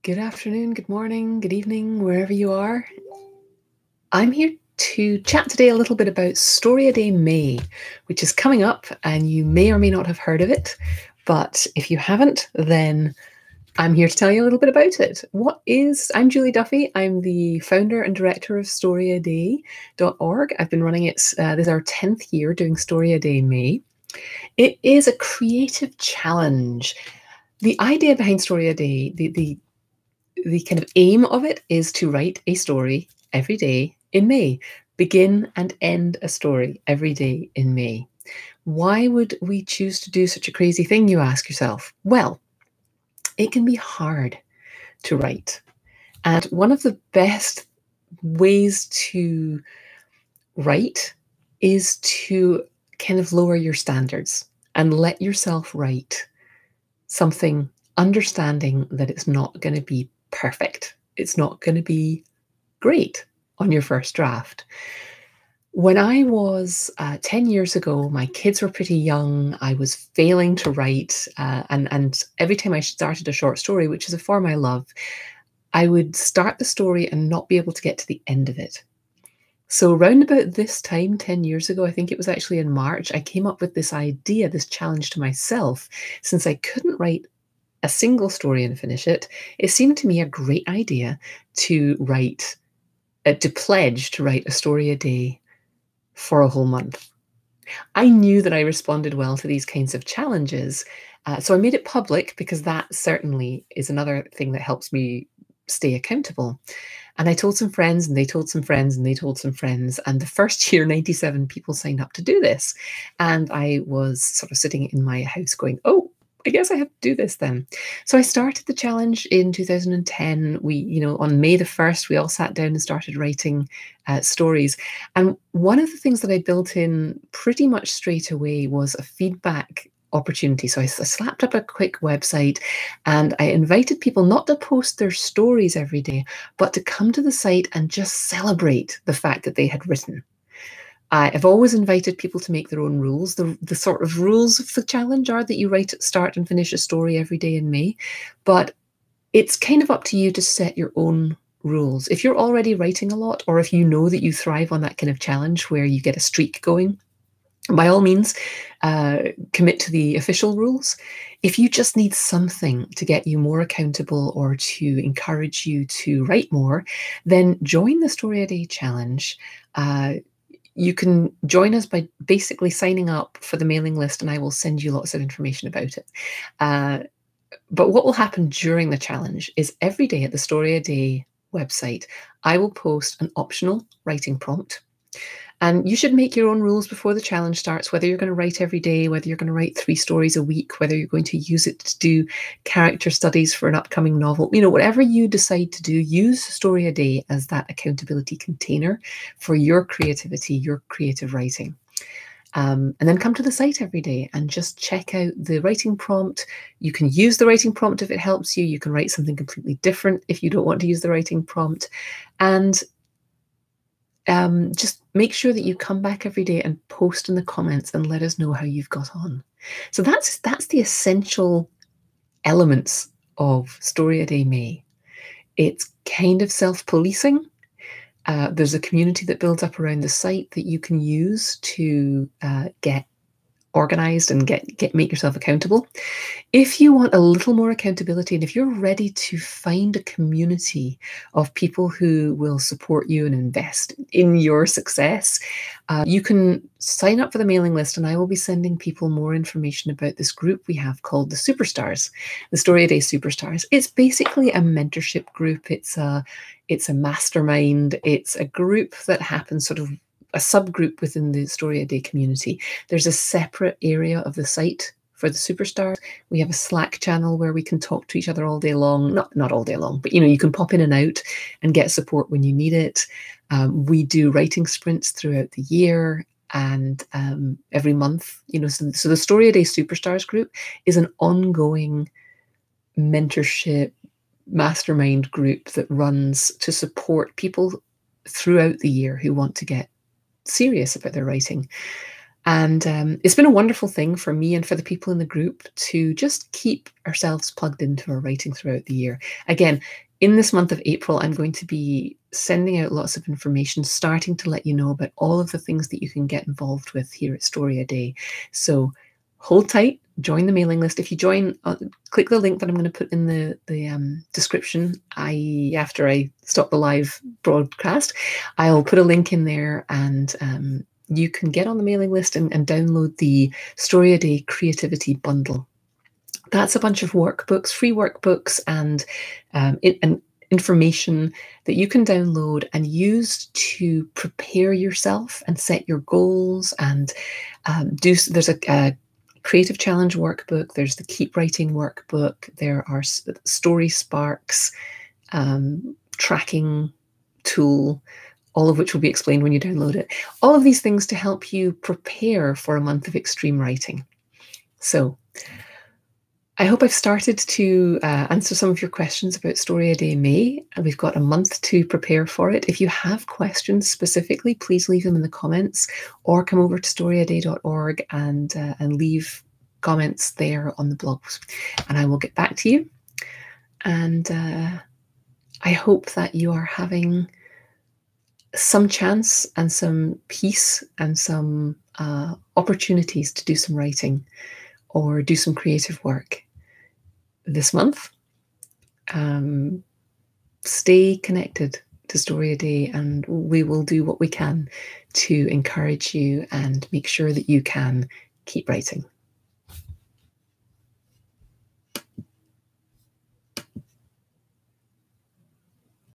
Good afternoon, good morning, good evening, wherever you are. I'm here to chat today a little bit about StoryADay May, which is coming up, and you may or may not have heard of it. But if you haven't, then I'm here to tell you a little bit about it. I'm Julie Duffy. I'm the founder and director of StoryADay.org. I've been running it, this is our 10th year doing StoryADay May. It is a creative challenge. The idea behind StoryADay, the kind of aim of it is to write a story every day in May. Begin and end a story every day in May. Why would we choose to do such a crazy thing, you ask yourself? Well, it can be hard to write. And one of the best ways to write is to kind of lower your standards and let yourself write something understanding that it's not going to be perfect. It's not going to be great on your first draft. When I was 10 years ago, my kids were pretty young. I was failing to write. And every time I started a short story, which is a form I love, I would start the story and not be able to get to the end of it. So round about this time, 10 years ago, I think it was actually in March, I came up with this idea, this challenge to myself. Since I couldn't write a single story and finish it, it seemed to me a great idea to pledge to write a story a day for a whole month. I knew that I responded well to these kinds of challenges, so I made it public because that certainly is another thing that helps me stay accountable. And I told some friends, and they told some friends, and they told some friends. And the first year, 97 people signed up to do this. And I was sort of sitting in my house going, oh, I guess I have to do this then. So I started the challenge in 2010. On May the 1st, we all sat down and started writing stories. And one of the things that I built in pretty much straight away was a feedback opportunity. So I slapped up a quick website and I invited people not to post their stories every day, but to come to the site and just celebrate the fact that they had written. I've always invited people to make their own rules. The sort of rules of the challenge are that you start and finish a story every day in May, but it's kind of up to you to set your own rules. If you're already writing a lot, or if you know that you thrive on that kind of challenge where you get a streak going, by all means, commit to the official rules. If you just need something to get you more accountable or to encourage you to write more, then join the StoryADay challenge. You can join us by basically signing up for the mailing list, and I will send you lots of information about it. But what will happen during the challenge is every day at the StoryADay website, I will post an optional writing prompt. And you should make your own rules before the challenge starts, whether you're going to write every day, whether you're going to write 3 stories a week, whether you're going to use it to do character studies for an upcoming novel. Whatever you decide to do, use StoryADay as that accountability container for your creativity, your creative writing. And then come to the site every day and just check out the writing prompt. You can use the writing prompt if it helps you. You can write something completely different if you don't want to use the writing prompt. And just make sure that you come back every day and post in the comments and let us know how you've got on. So that's the essential elements of StoryADay May. It's kind of self-policing. There's a community that builds up around the site that you can use to get organized and make yourself accountable. If you want a little more accountability, and if you're ready to find a community of people who will support you and invest in your success, you can sign up for the mailing list, and I will be sending people more information about this group we have called the Superstars, the StoryADay Superstars. It's basically a mentorship group. It's a mastermind. It's a group that happens sort of a subgroup within the StoryADay community. There's a separate area of the site for the Superstars. We have a Slack channel where we can talk to each other all day long. Not all day long, but you can pop in and out and get support when you need it. We do writing sprints throughout the year and every month. So the StoryADay Superstars group is an ongoing mentorship mastermind group that runs to support people throughout the year who want to get serious about their writing. And it's been a wonderful thing for me and for the people in the group to just keep ourselves plugged into our writing throughout the year. Again, in this month of April, I'm going to be sending out lots of information, starting to let you know about all of the things that you can get involved with here at Story a Day. So hold tight, join the mailing list. If you join, click the link that I'm going to put in the description. After I stop the live broadcast, I'll put a link in there, and you can get on the mailing list and download the Story a Day Creativity Bundle. That's a bunch of workbooks, free workbooks, and information that you can download and use to prepare yourself and set your goals. And there's a creative challenge workbook. There's the keep writing workbook. There are story sparks, tracking tool, all of which will be explained when you download it. All of these things to help you prepare for a month of extreme writing. So I hope I've started to answer some of your questions about StoryADay May. We've got a month to prepare for it. If you have questions specifically, please leave them in the comments, or come over to storyaday.org and leave comments there on the blogs, and I will get back to you. And I hope that you are having some chance and some peace and some opportunities to do some writing or do some creative work this month. Stay connected to Story a Day, and we will do what we can to encourage you and make sure that you can keep writing.